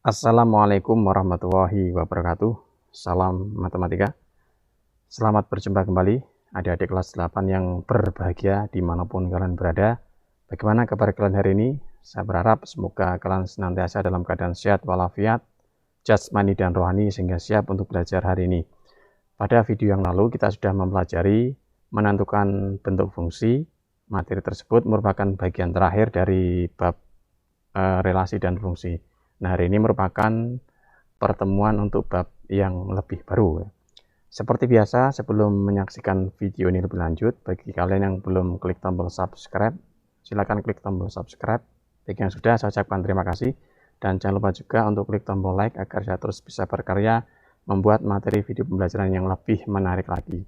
Assalamualaikum warahmatullahi wabarakatuh. Salam matematika. Selamat berjumpa kembali adik-adik kelas 8 yang berbahagia dimanapun kalian berada. Bagaimana kabar kalian hari ini? Saya berharap semoga kalian senantiasa dalam keadaan sehat walafiat, jasmani dan rohani sehingga siap untuk belajar hari ini. Pada video yang lalu kita sudah mempelajari menentukan bentuk fungsi. Materi tersebut merupakan bagian terakhir dari bab relasi dan fungsi. Nah, hari ini merupakan pertemuan untuk bab yang lebih baru. Seperti biasa, sebelum menyaksikan video ini lebih lanjut, bagi kalian yang belum klik tombol subscribe, silakan klik tombol subscribe. Bagi yang sudah, saya ucapkan terima kasih. Dan jangan lupa juga untuk klik tombol like agar saya terus bisa berkarya membuat materi video pembelajaran yang lebih menarik lagi.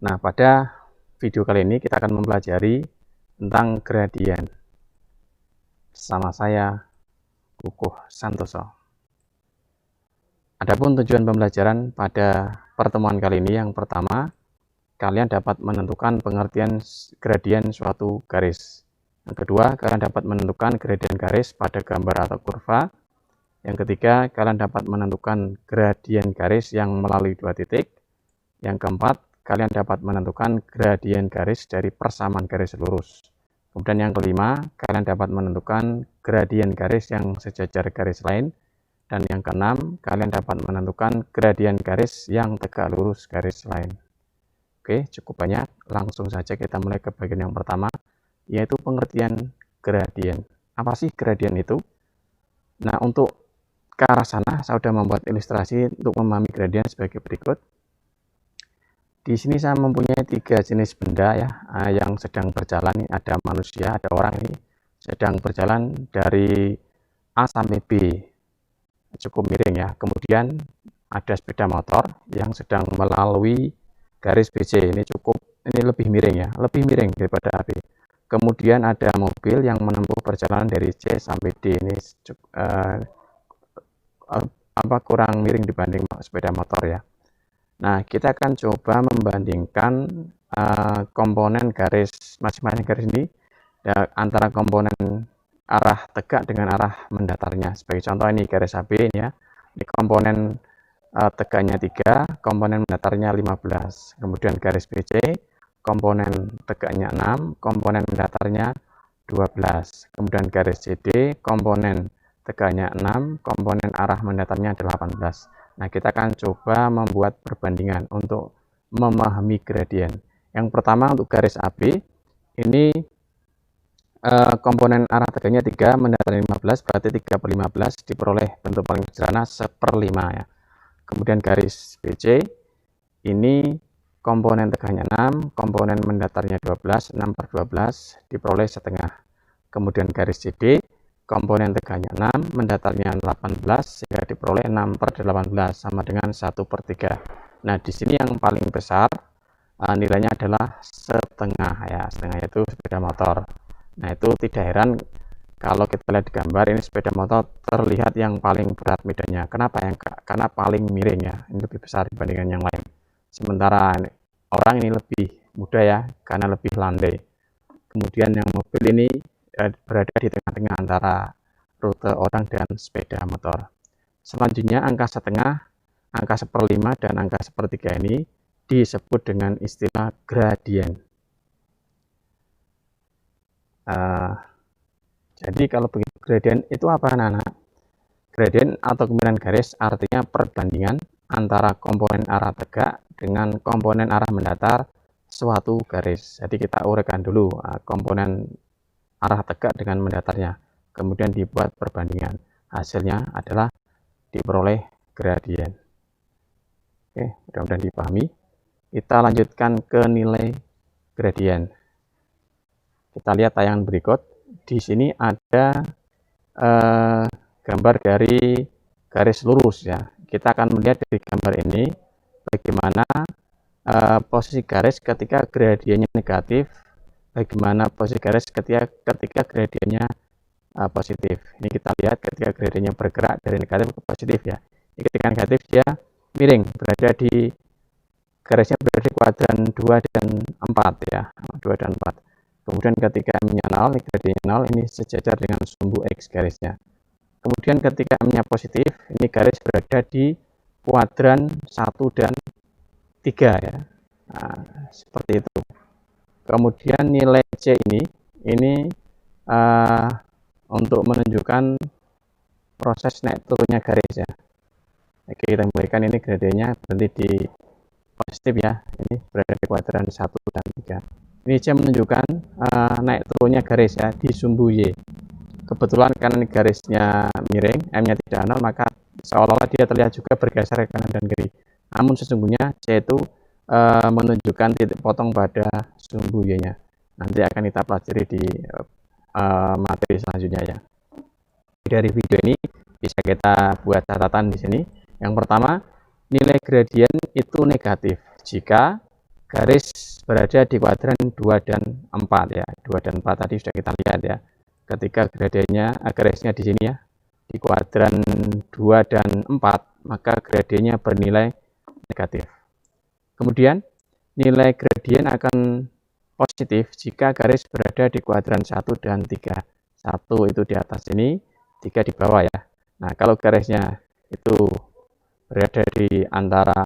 Nah, pada video kali ini kita akan mempelajari tentang gradien. Bersama saya, Kukuh Santoso. Adapun tujuan pembelajaran pada pertemuan kali ini, yang pertama, kalian dapat menentukan pengertian gradien suatu garis. Yang kedua, kalian dapat menentukan gradien garis pada gambar atau kurva. Yang ketiga, kalian dapat menentukan gradien garis yang melalui dua titik. Yang keempat, kalian dapat menentukan gradien garis dari persamaan garis lurus. Kemudian yang kelima, kalian dapat menentukan gradien garis yang sejajar garis lain. Dan yang keenam, kalian dapat menentukan gradien garis yang tegak lurus garis lain. Oke, cukup banyak. Langsung saja kita mulai ke bagian yang pertama, yaitu pengertian gradien. Apa sih gradien itu? Nah, untuk ke arah sana, saya sudah membuat ilustrasi untuk memahami gradien sebagai berikut. Di sini saya mempunyai tiga jenis benda ya, yang sedang berjalan. Ada manusia, ada orang ini sedang berjalan dari A sampai B, cukup miring ya. Kemudian ada sepeda motor yang sedang melalui garis BC, ini lebih miring ya, lebih miring daripada AB. Kemudian ada mobil yang menempuh perjalanan dari C sampai D, ini kurang miring dibanding sepeda motor ya. Nah, kita akan coba membandingkan komponen garis masing-masing garis ini antara komponen arah tegak dengan arah mendatarnya. Sebagai contoh ini garis AB ini ya. Ini komponen tegaknya 3, komponen mendatarnya 15. Kemudian garis BC, komponen tegaknya 6, komponen mendatarnya 12. Kemudian garis CD, komponen tegaknya 6, komponen arah mendatarnya 18. Nah, kita akan coba membuat perbandingan untuk memahami gradien. Yang pertama untuk garis AB, ini komponen arah tegaknya 3, mendatarnya 15, berarti 3/15 diperoleh bentuk paling sederhana 1/5 ya. Kemudian garis BC, ini komponen tegaknya 6, komponen mendatarnya 12, 6/12 diperoleh setengah. Kemudian garis CD, komponen tegaknya 6, mendatarnya 18, sehingga diperoleh 6/18 sama dengan 1/3. Nah, di sini yang paling besar nilainya adalah setengah ya, setengah itu sepeda motor. Nah, itu tidak heran kalau kita lihat di gambar ini sepeda motor terlihat yang paling berat medannya. Kenapa? Karena paling miring ya, ini lebih besar dibandingkan yang lain. Sementara orang ini lebih mudah ya, karena lebih landai. Kemudian yang mobil ini berada di tengah-tengah antara rute orang dan sepeda motor. Selanjutnya angka setengah, angka 1/5 dan angka 1/3 ini disebut dengan istilah gradien. Jadi kalau begitu gradien itu apa anak-anak? Gradien atau kemiringan garis artinya perbandingan antara komponen arah tegak dengan komponen arah mendatar suatu garis. Jadi kita uraikan dulu komponen arah tegak dengan mendatarnya, kemudian dibuat perbandingan, hasilnya adalah diperoleh gradien. Oke, mudah-mudahan dipahami. Kita lanjutkan ke nilai gradien. Kita lihat tayangan berikut. Di sini ada gambar dari garis lurus ya. Kita akan melihat dari gambar ini bagaimana posisi garis ketika gradiennya negatif, bagaimana posisi garis ketika gradiennya positif. Ini kita lihat ketika gradiennya bergerak dari negatif ke positif ya. Ini ketika negatif dia miring, garisnya berada di kuadran 2 dan 4 ya, 2 dan 4. Kemudian ketika M-nya 0, gradiennya 0, ini sejajar dengan sumbu X garisnya. Kemudian ketika M-nya positif, ini garis berada di kuadran 1 dan 3 ya. Nah, seperti itu. Kemudian nilai C ini untuk menunjukkan proses naik turunnya garis ya. Oke, kita kembalikan ini gradiennya berarti di positif ya. Ini berada di kuadran 1 dan 3. Ini C menunjukkan naik turunnya garis ya di sumbu Y. Kebetulan karena garisnya miring, M-nya tidak nol, maka seolah-olah dia terlihat juga bergeser ke kanan dan kiri. Namun sesungguhnya C itu menunjukkan titik potong pada sumbu Y-nya. Nanti akan kita pelajari di materi selanjutnya ya. Dari video ini bisa kita buat catatan di sini. Yang pertama, nilai gradien itu negatif jika garis berada di kuadran 2 dan 4 ya. 2 dan 4 tadi sudah kita lihat ya. Ketika gradiennya garisnya di sini ya, di kuadran 2 dan 4, maka gradiennya bernilai negatif. Kemudian nilai gradien akan positif jika garis berada di kuadran 1 dan 3. 1 itu di atas ini, 3 di bawah ya. Nah, kalau garisnya itu berada di antara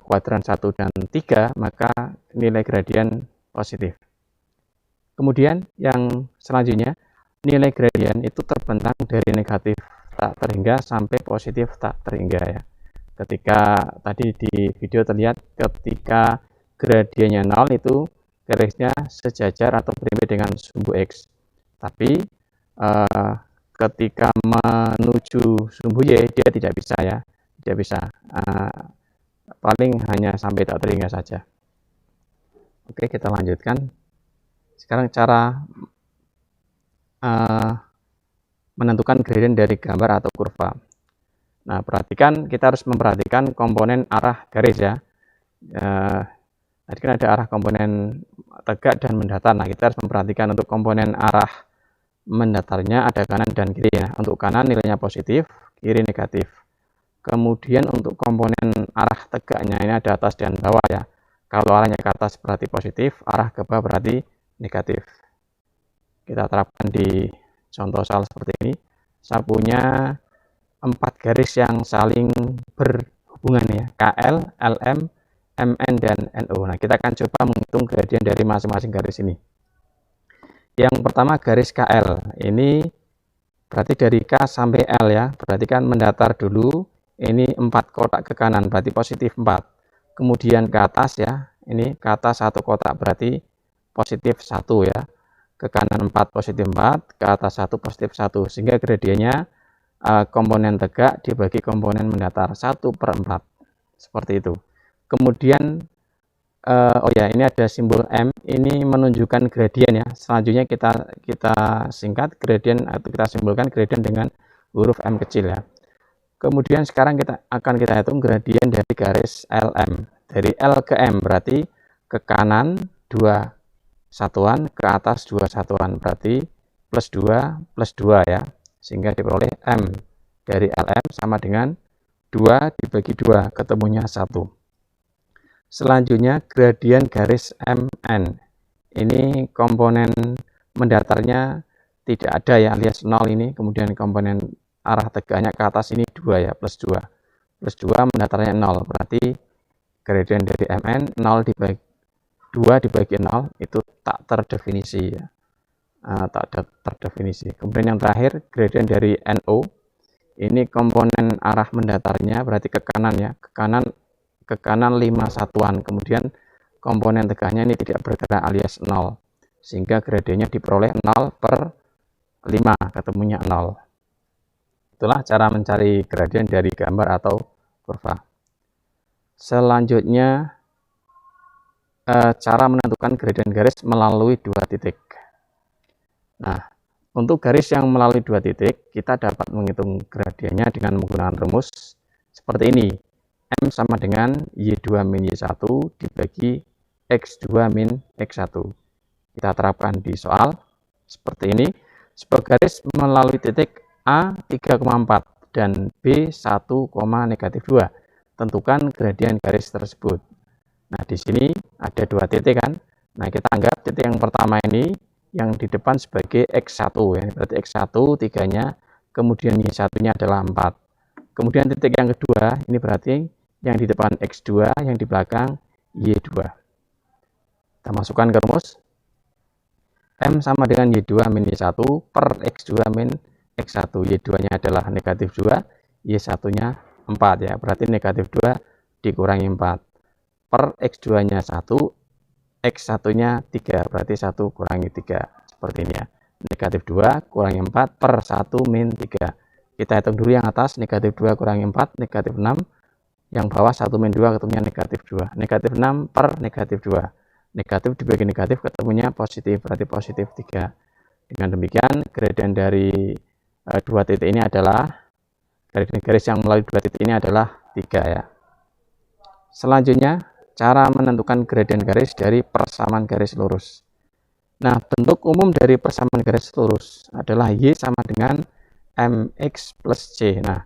kuadran 1 dan 3, maka nilai gradien positif. Kemudian yang selanjutnya, nilai gradien itu terbentang dari negatif tak terhingga sampai positif tak terhingga ya. Ketika tadi di video terlihat ketika gradiennya 0 itu garisnya sejajar atau berimbang dengan sumbu X. Tapi ketika menuju sumbu Y dia tidak bisa ya, tidak bisa. Paling hanya sampai tak terhingga saja. Oke, kita lanjutkan. Sekarang cara menentukan gradien dari gambar atau kurva. Nah, perhatikan, kita harus memperhatikan komponen arah garis ya. Tadi kan ada arah komponen tegak dan mendatar. Nah, kita harus memperhatikan untuk komponen arah mendatarnya ada kanan dan kiri ya. Untuk kanan nilainya positif, kiri negatif. Kemudian untuk komponen arah tegaknya ini ada atas dan bawah ya. Kalau arahnya ke atas berarti positif, arah ke bawah berarti negatif. Kita terapkan di contoh soal seperti ini. Saya punya 4 garis yang saling berhubungan ya, KL, LM, MN, dan NO. Nah, kita akan coba menghitung gradien dari masing-masing garis ini. Yang pertama garis KL, ini berarti dari K sampai L ya, berarti kan mendatar dulu, ini 4 kotak ke kanan, berarti positif 4. Kemudian ke atas ya, ini ke atas 1 kotak, berarti positif 1 ya. Ke kanan 4 positif 4, ke atas 1 positif 1, sehingga gradiennya komponen tegak dibagi komponen mendatar 1/4 seperti itu. Kemudian oh ya, ini ada simbol M, ini menunjukkan gradien ya. Selanjutnya kita singkat gradien atau kita simbolkan gradien dengan huruf M kecil ya. Kemudian sekarang kita hitung gradien dari garis LM. Dari L ke M berarti ke kanan 2 satuan, ke atas 2 satuan, berarti plus 2 plus 2 ya. Sehingga diperoleh M dari LM sama dengan 2 dibagi 2, ketemunya 1. Selanjutnya gradien garis MN. Ini komponen mendatarnya tidak ada ya, alias 0 ini. Kemudian komponen arah tegaknya ke atas ini 2 ya, plus 2. Plus 2 mendatarnya 0, berarti gradien dari MN 0 dibagi 2 dibagi 0 itu tak terdefinisi ya. Tak terdefinisi. Kemudian yang terakhir gradien dari NO, ini komponen arah mendatarnya berarti ke kanan ya, ke kanan 5 satuan. Kemudian komponen tegaknya ini tidak bergerak alias 0, sehingga gradiennya diperoleh 0/5, ketemunya 0. Itulah cara mencari gradien dari gambar atau kurva. Selanjutnya cara menentukan gradien garis melalui 2 titik. Nah, untuk garis yang melalui 2 titik, kita dapat menghitung gradiennya dengan menggunakan rumus seperti ini. M sama dengan Y2 min Y1 dibagi X2 min X1. Kita terapkan di soal seperti ini. Sebuah garis melalui titik A 3,4 dan B 1,-2. Tentukan gradien garis tersebut. Nah, di sini ada 2 titik kan. Nah, kita anggap titik yang pertama ini yang di depan sebagai X1 ya. Berarti X1 3-nya kemudian Y1-nya adalah 4. Kemudian titik yang kedua, ini berarti yang di depan X2, yang di belakang Y2. Kita masukkan ke rumus. M sama dengan Y2 min Y1 per X2 min X1. Y2-nya adalah negatif 2, Y1-nya 4 ya. Berarti negatif 2 dikurangi 4. Per X2-nya 1, X1-nya 3. Berarti 1 kurangi 3. Seperti ini ya. Negatif 2 kurangi 4 per 1 min 3. Kita hitung dulu yang atas, negatif 2 kurangi 4, negatif 6. Yang bawah 1 min 2 ketemunya negatif 2. Negatif 6 per negatif 2. Negatif dibagi negatif ketemunya positif, berarti positif 3. Dengan demikian, gradien dari dua titik ini adalah, gradien garis yang melalui dua titik ini adalah 3 ya. Selanjutnya, cara menentukan gradien garis dari persamaan garis lurus. Nah, bentuk umum dari persamaan garis lurus adalah Y sama dengan MX plus C. Nah,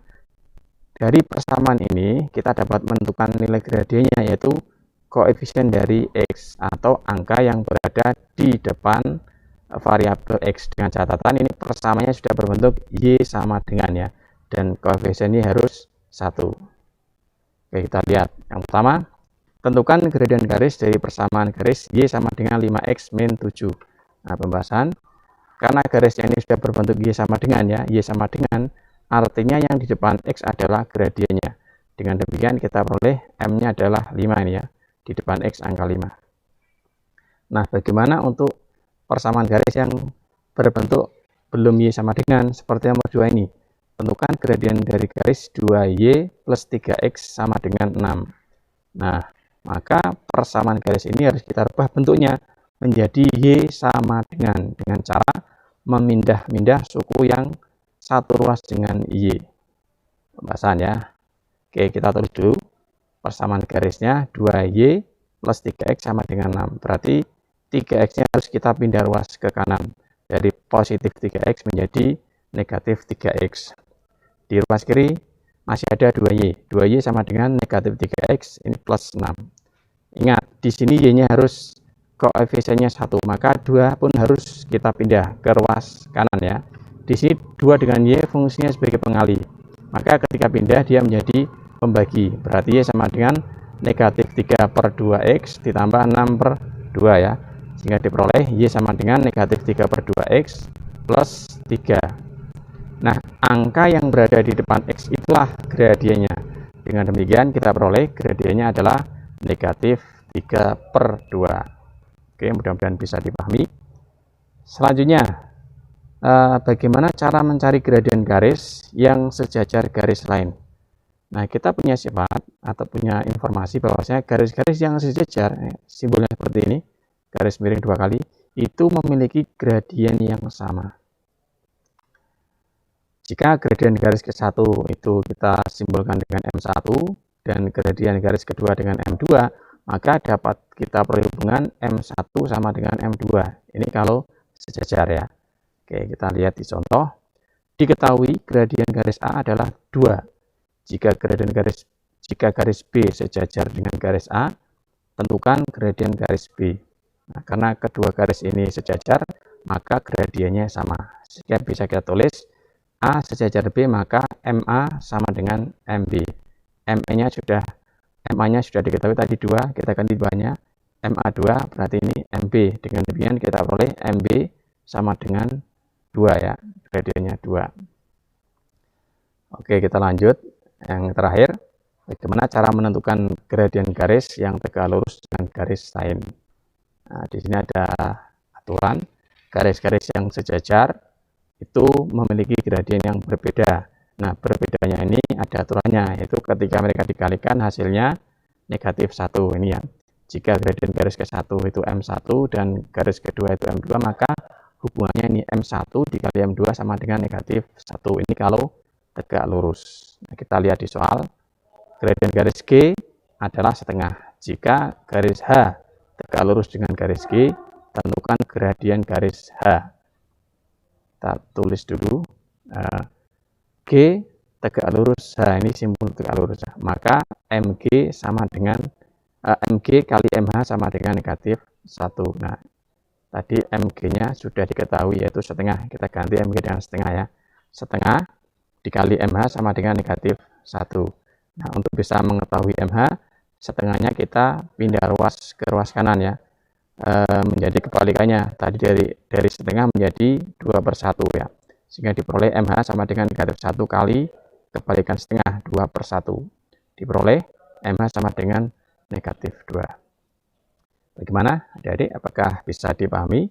dari persamaan ini kita dapat menentukan nilai gradiennya, yaitu koefisien dari X atau angka yang berada di depan variabel X. Dengan catatan ini persamaannya sudah berbentuk Y sama dengan ya, dan koefisien ini harus 1. Oke, kita lihat. Yang pertama, tentukan gradien garis dari persamaan garis Y sama dengan 5X min 7. Nah, pembahasan. Karena garisnya ini sudah berbentuk Y sama dengan ya, Y sama dengan, artinya yang di depan X adalah gradiennya. Dengan demikian kita peroleh M-nya adalah 5 ini ya, di depan X angka 5. Nah, bagaimana untuk persamaan garis yang berbentuk belum Y sama dengan, seperti nomor 2 ini. Tentukan gradien dari garis 2Y plus 3X sama dengan 6. Nah, maka persamaan garis ini harus kita rubah bentuknya menjadi Y sama dengan cara memindah-mindah suku yang satu ruas dengan Y. Pembahasan ya. Oke, kita tulis dulu. Persamaan garisnya 2Y plus 3X sama dengan 6. Berarti 3X-nya harus kita pindah ruas ke kanan. Dari positif 3X menjadi negatif 3X. Di ruas kiri masih ada 2Y. 2Y sama dengan negatif 3X, ini plus 6. Ingat, di sini Y-nya harus koefisiennya 1, maka 2 pun harus kita pindah ke ruas kanan ya. Di sini 2 dengan Y fungsinya sebagai pengali, maka ketika pindah dia menjadi pembagi, berarti Y sama dengan negatif 3 per 2X ditambah 6 per 2 ya, sehingga diperoleh Y sama dengan negatif 3 per 2X plus 3. Nah, angka yang berada di depan X itulah gradiennya. Dengan demikian kita peroleh gradiennya adalah negatif 3 per 2. Oke, mudah-mudahan bisa dipahami. Selanjutnya, bagaimana cara mencari gradien garis yang sejajar garis lain? Nah, kita punya sifat atau punya informasi bahwasanya garis-garis yang sejajar, simbolnya seperti ini, garis miring 2 kali, itu memiliki gradien yang sama. Jika gradien garis ke-1 itu kita simbolkan dengan M1 dan gradien garis kedua dengan M2, maka dapat kita perhubungan M1 sama dengan M2. Ini kalau sejajar ya. Oke, kita lihat di contoh. Diketahui gradien garis A adalah 2. Jika garis B sejajar dengan garis A, tentukan gradien garis B. Nah, karena kedua garis ini sejajar, maka gradiennya sama. Sehingga bisa kita tulis A sejajar B, maka MA sama dengan MB. MA-nya sudah diketahui tadi 2, kita ganti 2-nya MA2, berarti ini MB. Dengan demikian kita peroleh MB sama dengan 2 ya, gradiennya 2. Oke, kita lanjut. Yang terakhir, bagaimana cara menentukan gradien garis yang tegak lurus dengan garis lain. Nah, di sini ada aturan. Garis-garis yang sejajar itu memiliki gradien yang berbeda. Nah, berbedanya ini ada aturannya, yaitu ketika mereka dikalikan hasilnya negatif 1 ini ya. Jika gradien garis ke-1 itu M1 dan garis kedua itu M2, maka hubungannya ini M1 dikali M2 sama dengan negatif 1. Ini kalau tegak lurus. Nah, kita lihat di soal. Gradien garis G adalah setengah. Jika garis H tegak lurus dengan garis G, tentukan gradien garis H. Kita tulis dulu. G tegak lurus H, ini simbol tegak lurus H. Maka MG sama dengan MG kali MH sama dengan negatif 1. Nah, tadi MG-nya sudah diketahui yaitu setengah. Kita ganti MG dengan setengah ya. Setengah dikali MH sama dengan negatif 1. Nah, untuk bisa mengetahui MH, setengahnya kita pindah ruas ke ruas kanan ya, menjadi kebalikannya. Tadi dari setengah menjadi 2/1 ya, sehingga diperoleh MH sama dengan negatif 1 kali kebalikan setengah 2/1. Diperoleh MH sama dengan negatif 2. Bagaimana adik-adik, apakah bisa dipahami?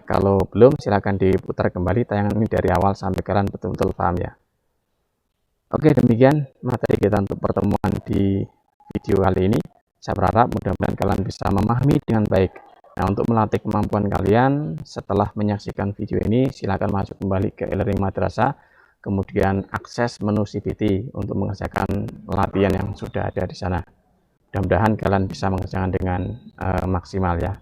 Kalau belum, silakan diputar kembali tayangan ini dari awal sampai kalian betul-betul paham ya. Oke, demikian materi kita untuk pertemuan di video kali ini. Saya berharap mudah-mudahan kalian bisa memahami dengan baik. Nah, untuk melatih kemampuan kalian setelah menyaksikan video ini, silakan masuk kembali ke e-learning madrasah, kemudian akses menu CPT untuk mengerjakan latihan yang sudah ada di sana. Mudah-mudahan kalian bisa mengerjakan dengan maksimal ya.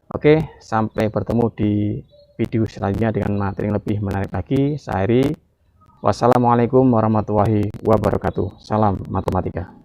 Oke, sampai bertemu di video selanjutnya dengan materi yang lebih menarik lagi. Saya Heri. Wassalamualaikum warahmatullahi wabarakatuh. Salam matematika.